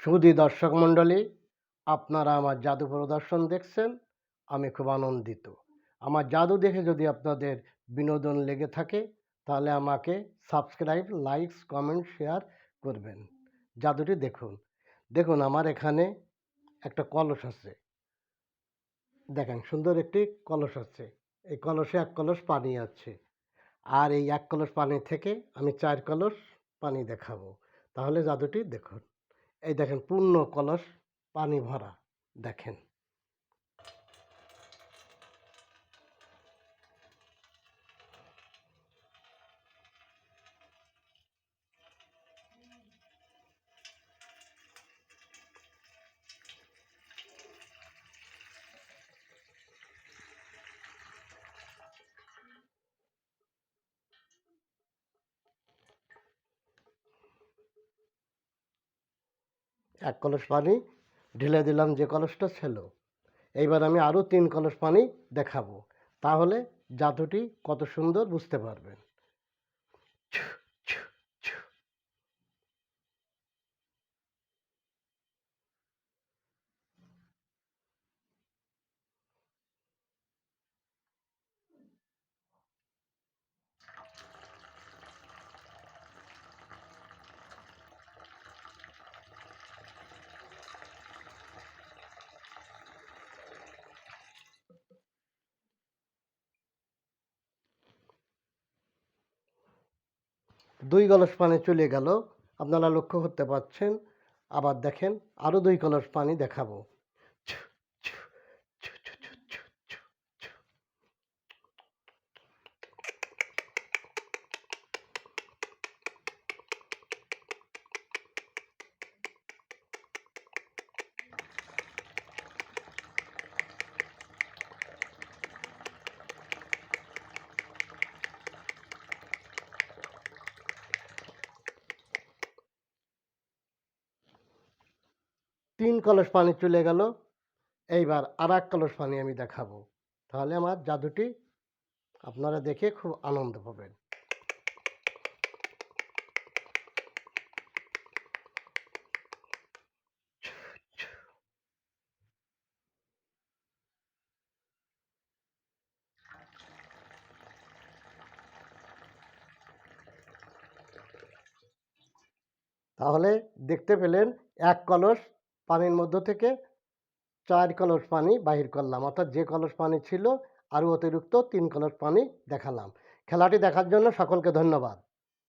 সুধী দর্শক মণ্ডলী, আপনারা আমার জাদু প্রদর্শন দেখছেন। আমি খুব আনন্দিত। আমার জাদু দেখে যদি আপনাদের বিনোদন লেগে থাকে তাহলে আমাকে সাবস্ক্রাইব, লাইকস, কমেন্ট, শেয়ার করবেন। জাদুটি দেখুন। দেখুন আমার এখানে একটা কলস আছে। দেখেন সুন্দর একটি কলস আছে। এই কলসে ১ কলস পানি আছে। আর এই ১ কলস পানি থেকে আমি ৪ কলস পানি দেখাবো। তাহলে জাদুটি দেখুন। এই দেখেন পূর্ণ কলস পানি ভরা। দেখেন। এক কলস পানি ঢেলে দিলাম যে কলসটা ছিল। এইবার আমি আরও ৩ কলস পানি দেখাবো। তাহলে জাদুটি কত সুন্দর বুঝতে পারবেন। দুই কলস পানি চলে গেল, আপনারা লক্ষ্য করতে পারছেন। আবার দেখেন আরও ২ কলস পানি দেখাবো। তিন কলস পানি চলে গেল। এইবার আর ১ কলস পানি আমি দেখাবো। তাহলে আমার জাদুটি আপনারা দেখে খুব আনন্দ পাবেন। তাহলে দেখতে পেলেন ১ কলস পানির মধ্য থেকে ৪ কলস পানি বাহির করলাম। অর্থাৎ যে কলস পানি ছিল আরও অতিরিক্ত ৩ কলস পানি দেখালাম। খেলাটি দেখার জন্য সকলকে ধন্যবাদ।